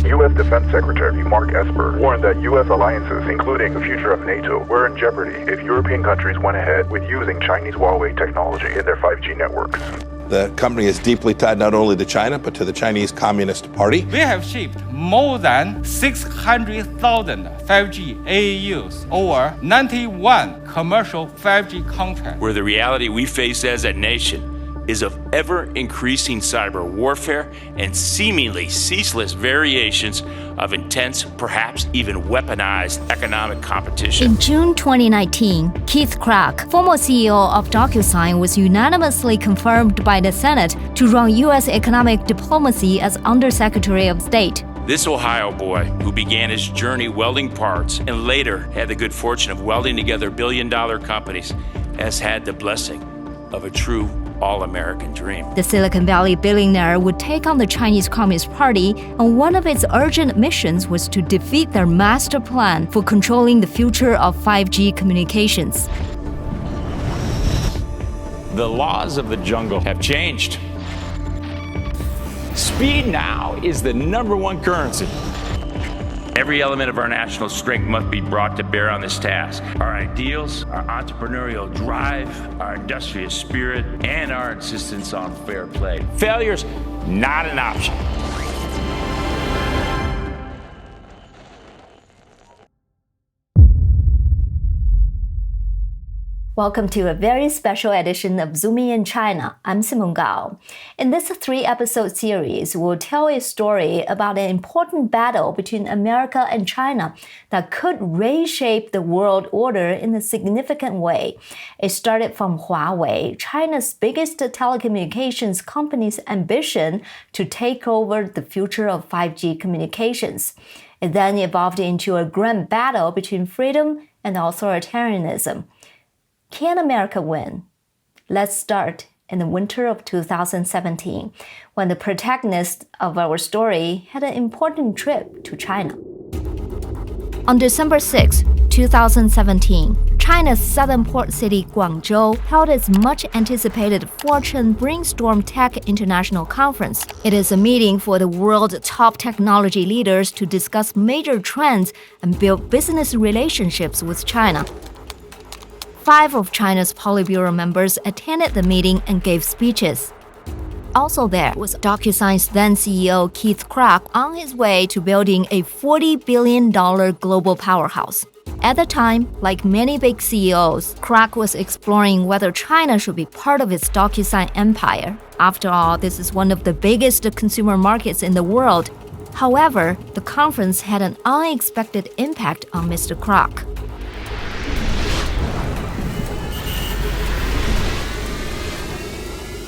U.S. Defense Secretary Mark Esper warned that U.S. alliances, including the future of NATO, were in jeopardy if European countries went ahead with using Chinese Huawei technology in their 5G networks. The company is deeply tied not only to China, but to the Chinese Communist Party. We have shipped more than 600,000 5G AAUs over 91 commercial 5G contracts. Where the reality we face as a nation is of ever-increasing cyber warfare and seemingly ceaseless variations of intense, perhaps even weaponized economic competition. In June 2019, Keith Krach, former CEO of DocuSign, was unanimously confirmed by the Senate to run U.S. economic diplomacy as Undersecretary of State. This Ohio boy, who began his journey welding parts and later had the good fortune of welding together billion-dollar companies, has had the blessing of a true all-American dream. The Silicon Valley billionaire would take on the Chinese Communist Party, and one of its urgent missions was to defeat their master plan for controlling the future of 5G communications. The laws of the jungle have changed. Speed now is the #1 currency. Every element of our national strength must be brought to bear on this task. Our ideals, our entrepreneurial drive, our industrious spirit, and our insistence on fair play. Failure's not an option. Welcome to a very special edition of Zooming in China. I'm Simone Gao. In this 3-episode series, we'll tell a story about an important battle between America and China that could reshape the world order in a significant way. It started from Huawei, China's biggest telecommunications company's ambition to take over the future of 5G communications. It then evolved into a grand battle between freedom and authoritarianism. Can America win? Let's start in the winter of 2017, when the protagonist of our story had an important trip to China. On December 6, 2017, China's southern port city Guangzhou held its much-anticipated Fortune Brainstorm Tech International Conference. It is a meeting for the world's top technology leaders to discuss major trends and build business relationships with China. 5 of China's Politburo members attended the meeting and gave speeches. Also there was DocuSign's then CEO Keith Krach on his way to building a $40 billion global powerhouse. At the time, like many big CEOs, Krach was exploring whether China should be part of its DocuSign empire. After all, this is one of the biggest consumer markets in the world. However, the conference had an unexpected impact on Mr. Krach.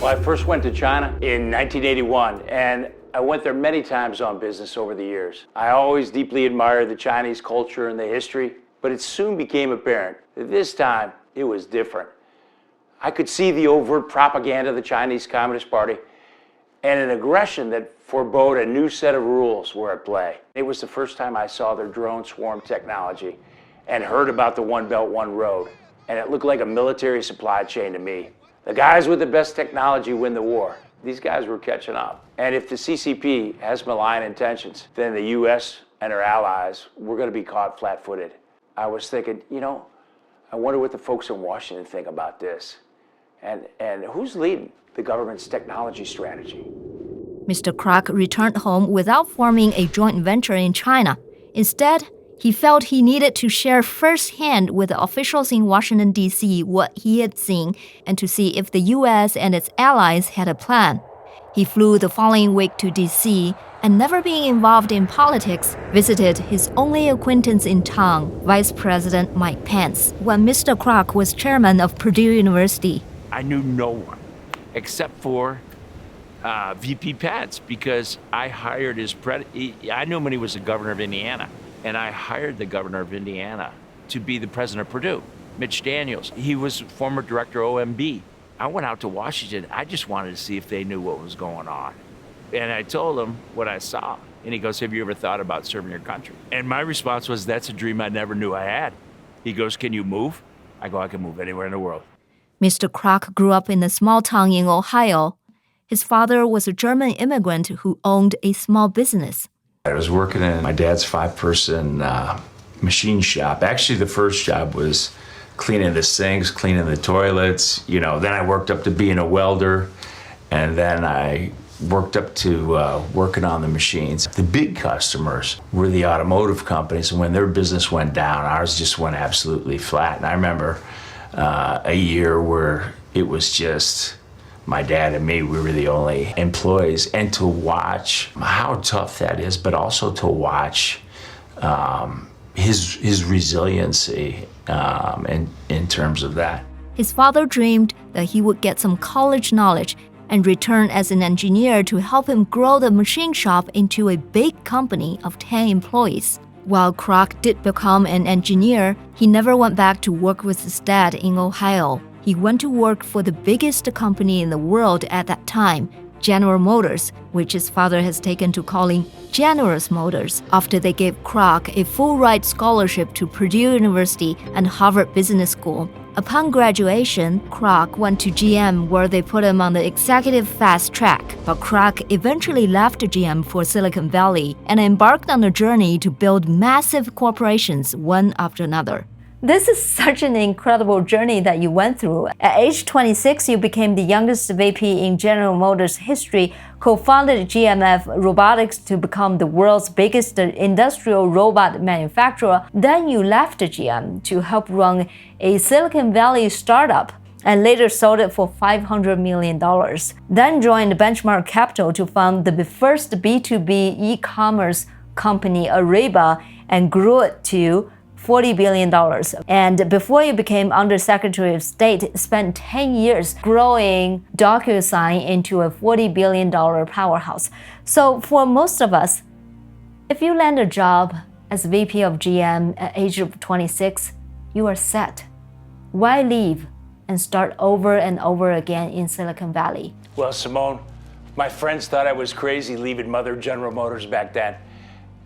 Well, I first went to China in 1981, and I went there many times on business over the years. I always deeply admired the Chinese culture and the history, but it soon became apparent that this time it was different. I could see the overt propaganda of the Chinese Communist Party and an aggression that forebode a new set of rules were at play. It was the first time I saw their drone swarm technology and heard about the One Belt, One Road, and it looked like a military supply chain to me. The guys with the best technology win the war. These guys were catching up. And if the CCP has malign intentions, then the US and our allies, we're going to be caught flat-footed. I was thinking, I wonder what the folks in Washington think about this. And who's leading the government's technology strategy? Mr. Krach returned home without forming a joint venture in China. Instead, he felt he needed to share firsthand with the officials in Washington, D.C. what he had seen and to see if the U.S. and its allies had a plan. He flew the following week to D.C. and, never being involved in politics, visited his only acquaintance in town, Vice President Mike Pence, when Mr. Krach was chairman of Purdue University. I knew no one except for VP Pence because I hired I knew him when he was the governor of Indiana. And I hired the governor of Indiana to be the president of Purdue, Mitch Daniels. He was former director of OMB. I went out to Washington. I just wanted to see if they knew what was going on. And I told him what I saw. And he goes, have you ever thought about serving your country? And my response was, that's a dream I never knew I had. He goes, can you move? I go, I can move anywhere in the world. Mr. Krach grew up in a small town in Ohio. His father was a German immigrant who owned a small business. I was working in my dad's 5-person machine shop. Actually, the first job was cleaning the sinks, cleaning the toilets. You know, then I worked up to being a welder, and then I worked up to working on the machines. The big customers were the automotive companies, and when their business went down, ours just went absolutely flat. And I remember a year where it was just my dad and me, we were the only employees. And to watch how tough that is, but also to watch his resiliency in terms of that. His father dreamed that he would get some college knowledge and return as an engineer to help him grow the machine shop into a big company of 10 employees. While Krach did become an engineer, he never went back to work with his dad in Ohio. He went to work for the biggest company in the world at that time, General Motors, which his father has taken to calling Generous Motors after they gave Krach a full-ride scholarship to Purdue University and Harvard Business School. Upon graduation, Krach went to GM where they put him on the executive fast track, but Krach eventually left GM for Silicon Valley and embarked on a journey to build massive corporations one after another. This is such an incredible journey that you went through. At age 26, you became the youngest VP in General Motors history, co-founded GMF Robotics to become the world's biggest industrial robot manufacturer. Then you left GM to help run a Silicon Valley startup and later sold it for $500 million. Then joined Benchmark Capital to found the first B2B e-commerce company, Ariba, and grew it to $40 billion. And before you became Undersecretary of State, spent 10 years growing DocuSign into a $40 billion powerhouse. So for most of us, if you land a job as VP of GM at age of 26, you are set. Why leave and start over and over again in Silicon Valley? Well, Simone, my friends thought I was crazy leaving Mother General Motors back then.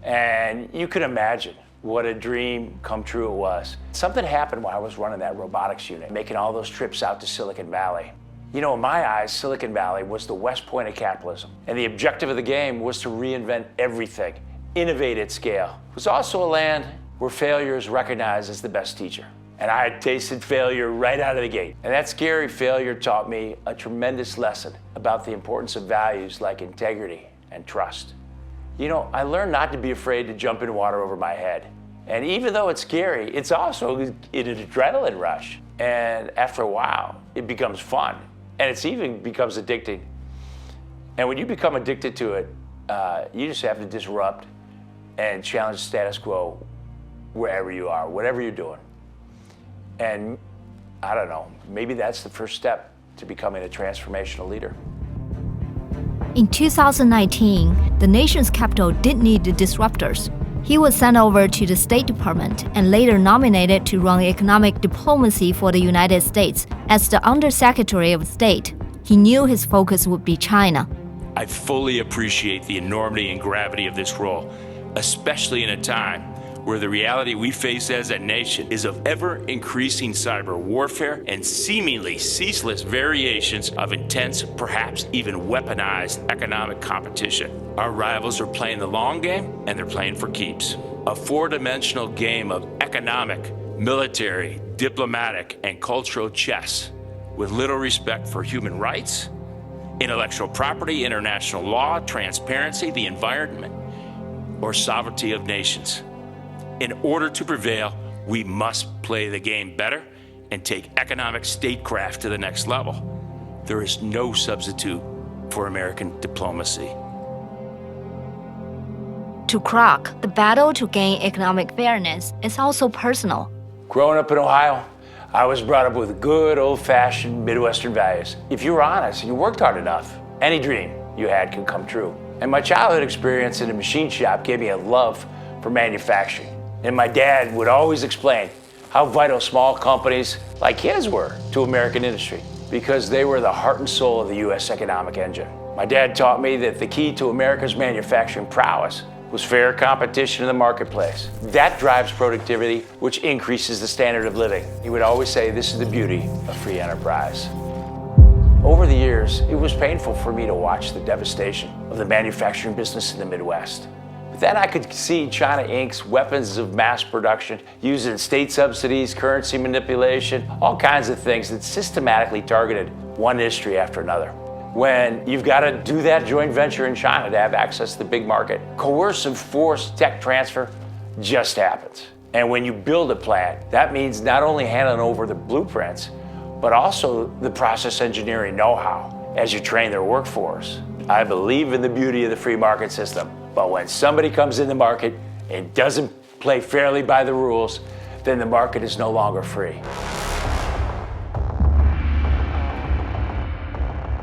And you can imagine what a dream come true it was. Something happened while I was running that robotics unit, making all those trips out to Silicon Valley. You know, in my eyes, Silicon Valley was the West Point of capitalism. And the objective of the game was to reinvent everything, innovate at scale. It was also a land where failure is recognized as the best teacher. And I had tasted failure right out of the gate. And that scary failure taught me a tremendous lesson about the importance of values like integrity and trust. You know, I learned not to be afraid to jump in water over my head. And even though it's scary, it's also an adrenaline rush. And after a while, it becomes fun. And it's even becomes addicting. And when you become addicted to it, you just have to disrupt and challenge the status quo wherever you are, whatever you're doing. And I don't know, maybe that's the first step to becoming a transformational leader. In 2019, the nation's capital did need disruptors. He was sent over to the State Department and later nominated to run economic diplomacy for the United States. As the Undersecretary of State, he knew his focus would be China. I fully appreciate the enormity and gravity of this role, especially in a time where the reality we face as a nation is of ever-increasing cyber warfare and seemingly ceaseless variations of intense, perhaps even weaponized economic competition. Our rivals are playing the long game, and they're playing for keeps. A four-dimensional game of economic, military, diplomatic, and cultural chess with little respect for human rights, intellectual property, international law, transparency, the environment, or sovereignty of nations. In order to prevail, we must play the game better and take economic statecraft to the next level. There is no substitute for American diplomacy. To Krach, the battle to gain economic fairness is also personal. Growing up in Ohio, I was brought up with good old-fashioned Midwestern values. If you were honest and you worked hard enough, any dream you had could come true. And my childhood experience in a machine shop gave me a love for manufacturing. And my dad would always explain how vital small companies like his were to American industry because they were the heart and soul of the U.S. economic engine. My dad taught me that the key to America's manufacturing prowess was fair competition in the marketplace. That drives productivity, which increases the standard of living. He would always say, this is the beauty of free enterprise. Over the years, it was painful for me to watch the devastation of the manufacturing business in the Midwest. Then I could see China Inc.'s weapons of mass production using state subsidies, currency manipulation, all kinds of things that systematically targeted one industry after another. When you've got to do that joint venture in China to have access to the big market, coercive forced tech transfer just happens. And when you build a plant, that means not only handing over the blueprints, but also the process engineering know-how as you train their workforce. I believe in the beauty of the free market system, but when somebody comes in the market and doesn't play fairly by the rules, then the market is no longer free.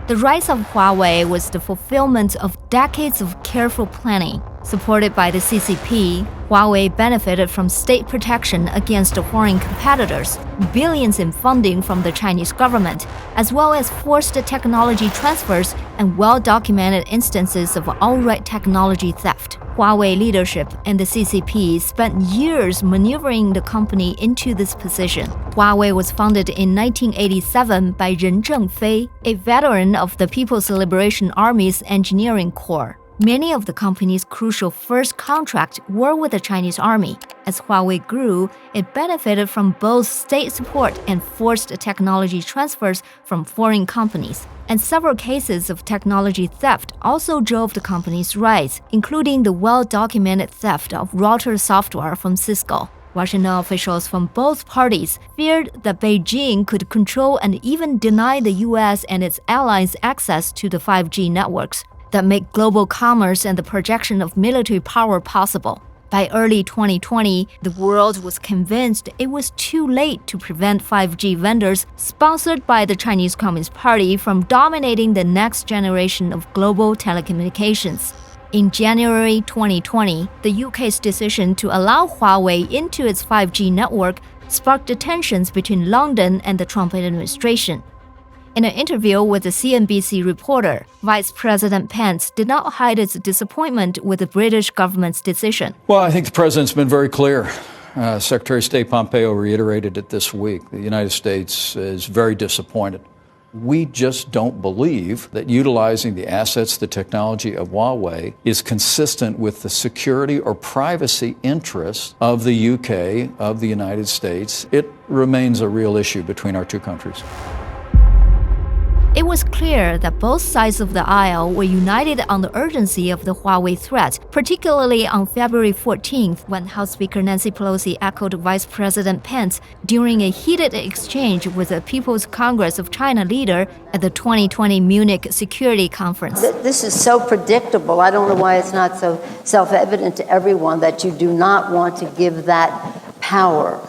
The rise of Huawei was the fulfillment of decades of careful planning. Supported by the CCP, Huawei benefited from state protection against foreign competitors, billions in funding from the Chinese government, as well as forced technology transfers and well-documented instances of outright technology theft. Huawei leadership and the CCP spent years maneuvering the company into this position. Huawei was founded in 1987 by Ren Zhengfei, a veteran of the People's Liberation Army's engineering corps. Many of the company's crucial first contracts were with the Chinese army. As Huawei grew, it benefited from both state support and forced technology transfers from foreign companies. And several cases of technology theft also drove the company's rise, including the well-documented theft of router software from Cisco. Washington officials from both parties feared that Beijing could control and even deny the US and its allies access to the 5G networks that make global commerce and the projection of military power possible. By early 2020, the world was convinced it was too late to prevent 5G vendors sponsored by the Chinese Communist Party from dominating the next generation of global telecommunications. In January 2020, the UK's decision to allow Huawei into its 5G network sparked tensions between London and the Trump administration. In an interview with a CNBC reporter, Vice President Pence did not hide its disappointment with the British government's decision. Well, I think the president's been very clear. Secretary of State Pompeo reiterated it this week. The United States is very disappointed. We just don't believe that utilizing the assets, the technology of Huawei is consistent with the security or privacy interests of the UK, of the United States. It remains a real issue between our two countries. It was clear that both sides of the aisle were united on the urgency of the Huawei threat, particularly on February 14th when House Speaker Nancy Pelosi echoed Vice President Pence during a heated exchange with the People's Congress of China leader at the 2020 Munich Security Conference. This is so predictable. I don't know why it's not so self-evident to everyone that you do not want to give that power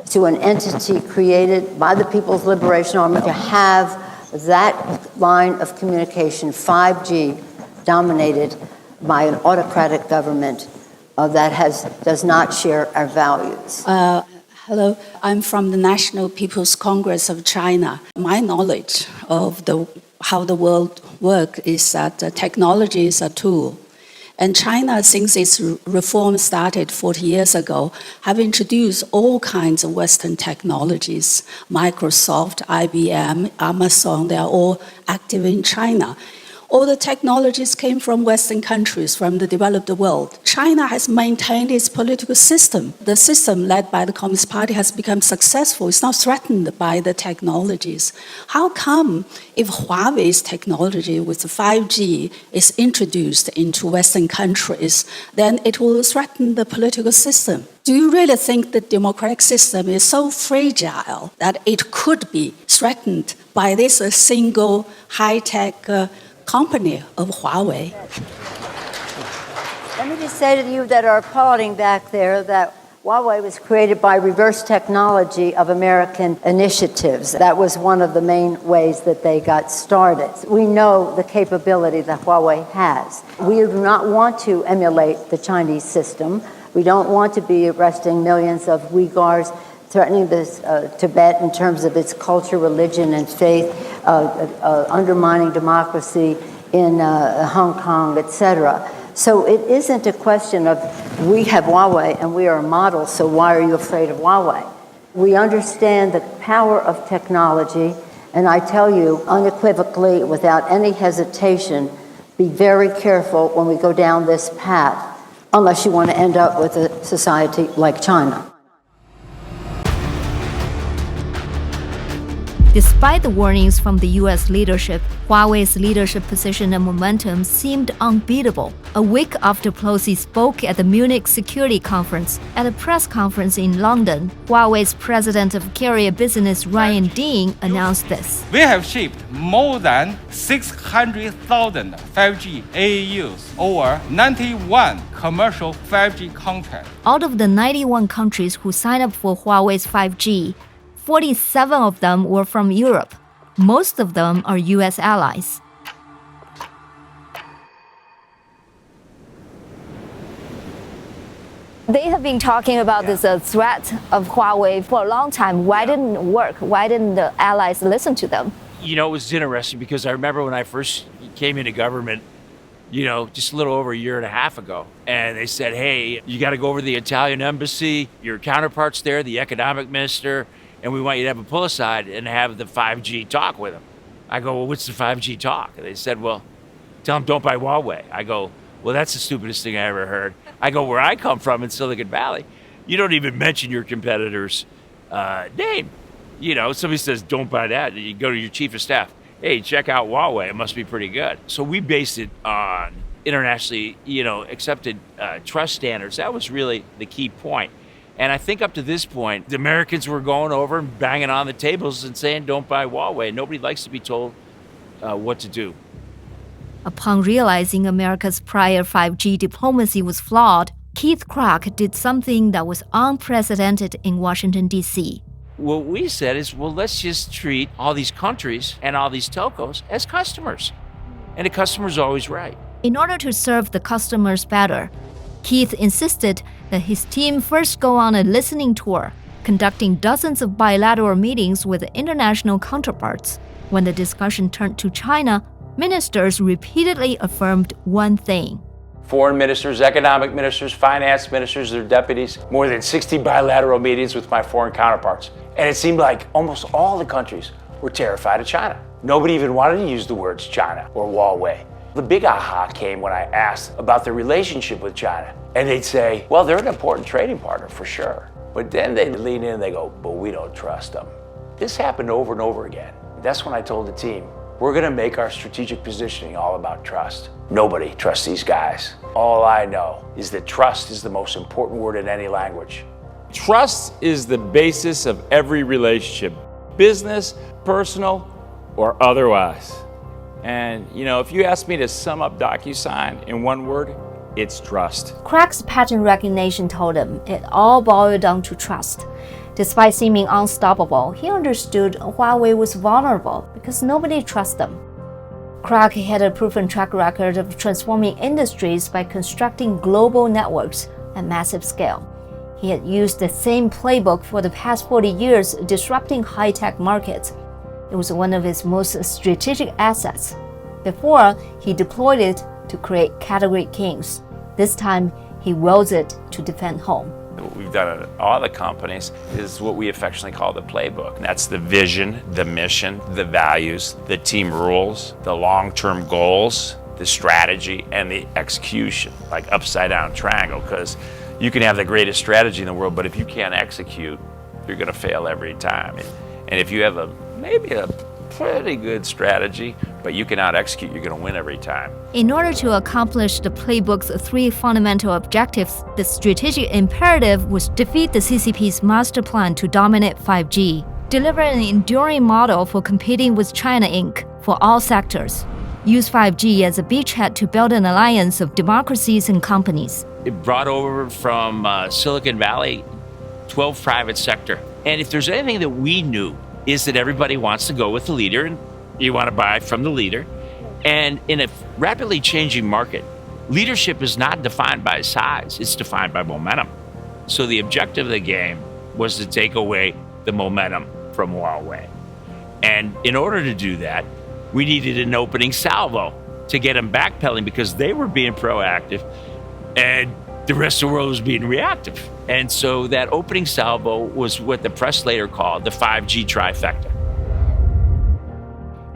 to an entity created by the People's Liberation Army to have that line of communication, 5G, dominated by an autocratic government that does not share our values. Hello, I'm from the National People's Congress of China. My knowledge of how the world works is that technology is a tool. And China, since its reform started 40 years ago, have introduced all kinds of Western technologies. Microsoft, IBM, Amazon, they are all active in China. All the technologies came from Western countries, from the developed world. China has maintained its political system. The system led by the Communist Party has become successful. It's not threatened by the technologies. How come if Huawei's technology with 5G is introduced into Western countries, then it will threaten the political system? Do you really think the democratic system is so fragile that it could be threatened by this single high-tech company of Huawei? Let me just say to you that are applauding back there that Huawei was created by reverse technology of American initiatives. That was one of the main ways that they got started. We know the capability that Huawei has. We do not want to emulate the Chinese system. We don't want to be arresting millions of Uyghurs, threatening this Tibet in terms of its culture, religion, and faith, undermining democracy in Hong Kong, etc. So it isn't a question of we have Huawei and we are a model, so why are you afraid of Huawei? We understand the power of technology, and I tell you unequivocally, without any hesitation, be very careful when we go down this path unless you want to end up with a society like China. Despite the warnings from the U.S. leadership, Huawei's leadership position and momentum seemed unbeatable. A week after Pelosi spoke at the Munich Security Conference, at a press conference in London, Huawei's president of carrier business Ryan Dean announced this. We have shipped more than 600,000 5G AAUs over 91 commercial 5G contracts. Out of the 91 countries who signed up for Huawei's 5G, 47 of them were from Europe. Most of them are U.S. allies. They have been talking about this threat of Huawei for a long time. Why didn't it work? Why didn't the allies listen to them? You know, it was interesting because I remember when I first came into government, just a little over a year and a half ago. And they said, hey, you got to go over to the Italian embassy, your counterpart's there, the economic minister, and we want you to have a pull aside and have the 5G talk with them. I go, well, what's the 5G talk? And they said, well, tell them don't buy Huawei. I go, well, that's the stupidest thing I ever heard. I go, where I come from in Silicon Valley, you don't even mention your competitor's name. Somebody says, don't buy that. You go to your chief of staff. Hey, check out Huawei. It must be pretty good. So we based it on internationally, accepted trust standards. That was really the key point. And I think up to this point, the Americans were going over and banging on the tables and saying, don't buy Huawei. Nobody likes to be told what to do. Upon realizing America's prior 5G diplomacy was flawed, Keith Krach did something that was unprecedented in Washington, D.C. What we said is, well, let's just treat all these countries and all these telcos as customers. And the customer's always right. In order to serve the customers better, Keith insisted that his team first go on a listening tour, conducting dozens of bilateral meetings with international counterparts. When the discussion turned to China, ministers repeatedly affirmed one thing. Foreign ministers, economic ministers, finance ministers, their deputies, more than 60 bilateral meetings with my foreign counterparts. And it seemed like almost all the countries were terrified of China. Nobody even wanted to use the words China or Huawei. The big aha came when I asked about their relationship with China. And they'd say, well, they're an important trading partner for sure. But then they'd lean in and they go, but we don't trust them. This happened over and over again. That's when I told the team, we're going to make our strategic positioning all about trust. Nobody trusts these guys. All I know is that trust is the most important word in any language. Trust is the basis of every relationship, business, personal, or otherwise. And, if you ask me to sum up DocuSign in one word, it's trust. Krach's pattern recognition told him it all boiled down to trust. Despite seeming unstoppable, he understood Huawei was vulnerable because nobody trusts them. Krach had a proven track record of transforming industries by constructing global networks at massive scale. He had used the same playbook for the past 40 years, disrupting high-tech markets. It was one of his most strategic assets. Before, he deployed it to create category kings. This time, he wields it to defend home. What we've done at all the companies is what we affectionately call the playbook. And that's the vision, the mission, the values, the team rules, the long-term goals, the strategy, and the execution, like upside-down triangle, because you can have the greatest strategy in the world, but if you can't execute, you're going to fail every time. And if you have maybe a pretty good strategy, but you cannot execute, you're going to win every time. In order to accomplish the playbook's three fundamental objectives, the strategic imperative was defeat the CCP's master plan to dominate 5G, deliver an enduring model for competing with China Inc. for all sectors, use 5G as a beachhead to build an alliance of democracies and companies. It brought over from Silicon Valley 12 private sector. And if there's anything that we knew, is that everybody wants to go with the leader and you want to buy from the leader. And in a rapidly changing market, leadership is not defined by size, it's defined by momentum. So the objective of the game was to take away the momentum from Huawei. And in order to do that, we needed an opening salvo to get them backpedaling because they were being proactive and the rest of the world was being reactive. And so that opening salvo was what the press later called the 5G Trifecta.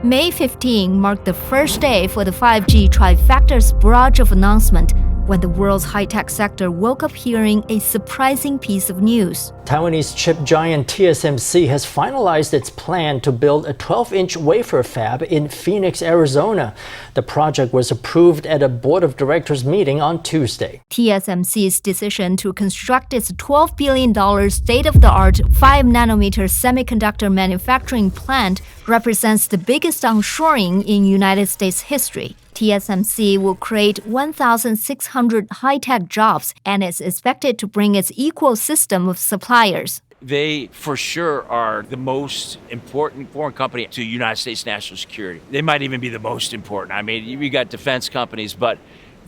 May 15 marked the first day for the 5G Trifecta's barrage of announcement, when the world's high-tech sector woke up hearing a surprising piece of news. Taiwanese chip giant TSMC has finalized its plan to build a 12-inch wafer fab in Phoenix, Arizona. The project was approved at a board of directors meeting on Tuesday. TSMC's decision to construct its $12 billion state-of-the-art 5-nanometer semiconductor manufacturing plant represents the biggest onshoring in United States history. TSMC will create 1,600 high-tech jobs and is expected to bring its ecosystem of suppliers. They, for sure, are the most important foreign company to United States national security. They might even be the most important. I mean, we got defense companies, but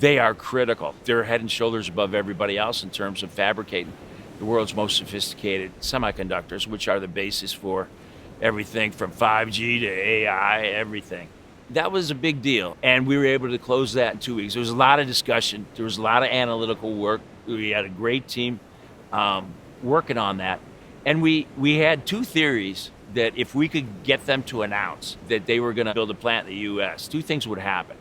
they are critical. They're head and shoulders above everybody else in terms of fabricating the world's most sophisticated semiconductors, which are the basis for everything from 5G to AI, everything. That was a big deal, and we were able to close that in 2 weeks. There was a lot of discussion. There was a lot of analytical work. We had a great team working on that. And we had two theories that if we could get them to announce that they were going to build a plant in the U.S., two things would happen.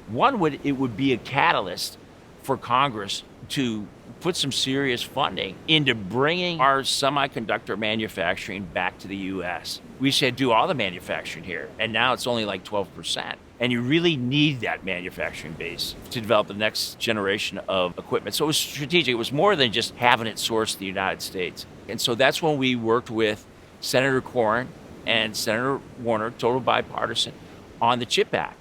One, it would be a catalyst for Congress to put some serious funding into bringing our semiconductor manufacturing back to the U.S. We said do all the manufacturing here, and now it's only like 12%. And you really need that manufacturing base to develop the next generation of equipment. So it was strategic. It was more than just having it sourced in the United States. And so that's when we worked with Senator Corrin and Senator Warner, total bipartisan, on the CHIP Act.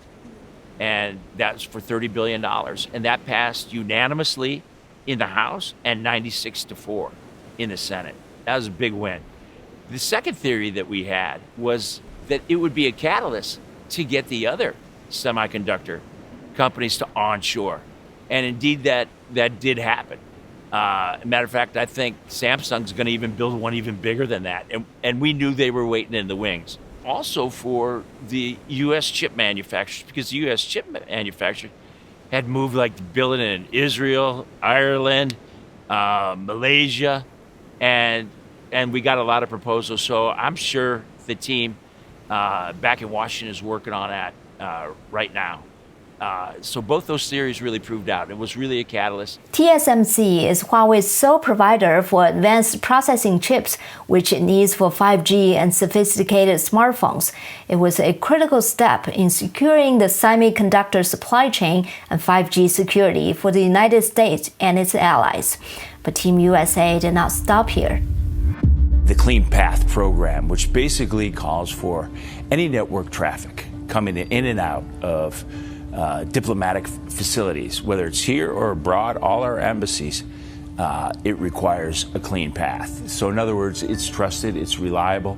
And that's for $30 billion. And that passed unanimously in the House and 96-4 in the Senate. That was a big win. The second theory that we had was that it would be a catalyst to get the other semiconductor companies to onshore. And indeed, that did happen. Matter of fact, I think Samsung's going to even build one even bigger than that. And we knew they were waiting in the wings. Also for the U.S. chip manufacturers, because the U.S. chip manufacturers had moved like to build it in Israel, Ireland, Malaysia, and we got a lot of proposals. So I'm sure the team back in Washington is working on that right now. So both those theories really proved out. It was really a catalyst. TSMC is Huawei's sole provider for advanced processing chips, which it needs for 5G and sophisticated smartphones. It was a critical step in securing the semiconductor supply chain and 5G security for the United States and its allies. But Team USA did not stop here. The Clean Path program, which basically calls for any network traffic coming in and out of diplomatic facilities, whether it's here or abroad, all our embassies, it requires a clean path. So in other words, it's trusted, it's reliable,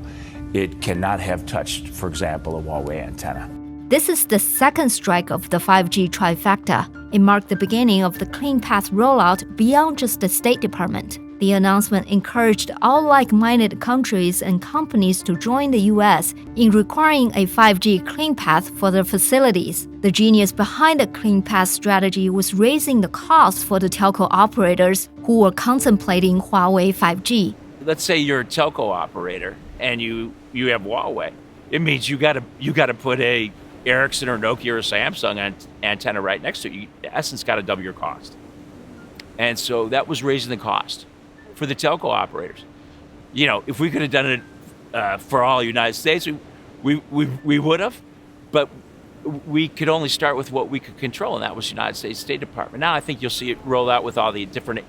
it cannot have touched, for example, a Huawei antenna. This is the second strike of the 5G Trifecta. It marked the beginning of the Clean Path rollout beyond just the State Department. The announcement encouraged all like-minded countries and companies to join the U.S. in requiring a 5G Clean Path for their facilities. The genius behind the Clean Path strategy was raising the cost for the telco operators who were contemplating Huawei 5G. Let's say you're a telco operator and you have Huawei. It means you got to put a Ericsson or Nokia or Samsung antenna right next to it. You, in essence, got to double your cost. And so that was raising the cost for the telco operators. You know, if we could have done it for all United States, we would have, but we could only start with what we could control, and that was the United States State Department. Now I think you'll see it roll out with all the different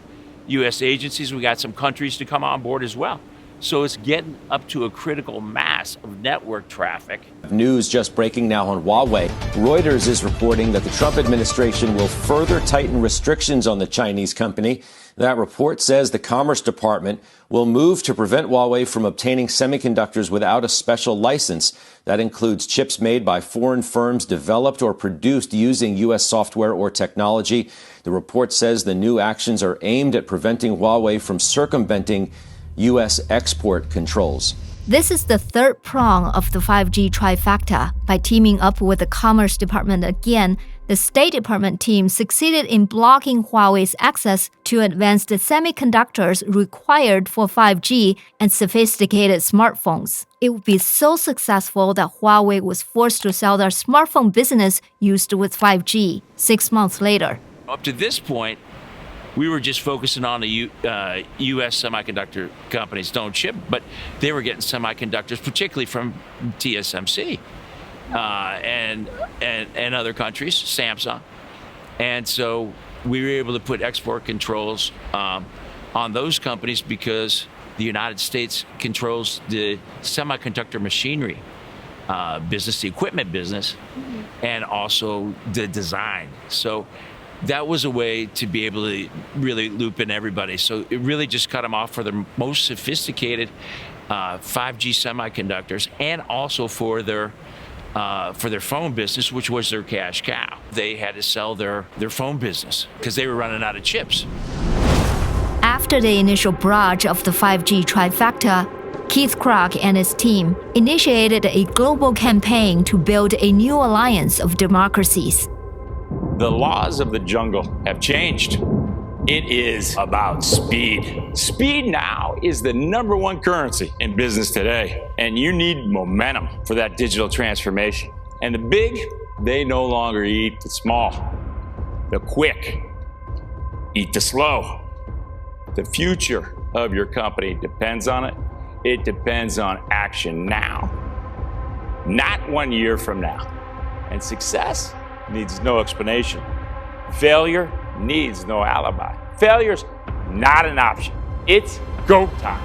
U.S. agencies. We got some countries to come on board as well. So it's getting up to a critical mass of network traffic. News just breaking now on Huawei. Reuters is reporting that the Trump administration will further tighten restrictions on the Chinese company. That report says the Commerce Department will move to prevent Huawei from obtaining semiconductors without a special license. That includes chips made by foreign firms developed or produced using U.S. software or technology. The report says the new actions are aimed at preventing Huawei from circumventing U.S. export controls. This is the third prong of the 5G Trifecta. By teaming up with the Commerce Department again, the State Department team succeeded in blocking Huawei's access to advanced semiconductors required for 5G and sophisticated smartphones. It would be so successful that Huawei was forced to sell their smartphone business used with 5G. 6 months later, Up to this point, we were just focusing on the U.S. semiconductor companies don't ship, but they were getting semiconductors, particularly from TSMC and other countries, Samsung. And so we were able to put export controls on those companies because the United States controls the semiconductor machinery business, the equipment business, and also the design. So that was a way to be able to really loop in everybody. So it really just cut them off for the most sophisticated 5G semiconductors, and also for their phone business, which was their cash cow. They had to sell their phone business because they were running out of chips. After the initial barrage of the 5G Trifecta, Keith Krach and his team initiated a global campaign to build a new alliance of democracies. The laws of the jungle have changed. It is about speed. Speed now is the #1 currency in business today, and you need momentum for that digital transformation. And the big, they no longer eat the small. The quick eat the slow. The future of your company depends on it. It depends on action now, not 1 year from now. And success needs no explanation. Failure needs no alibi. Failure's not an option. It's go time.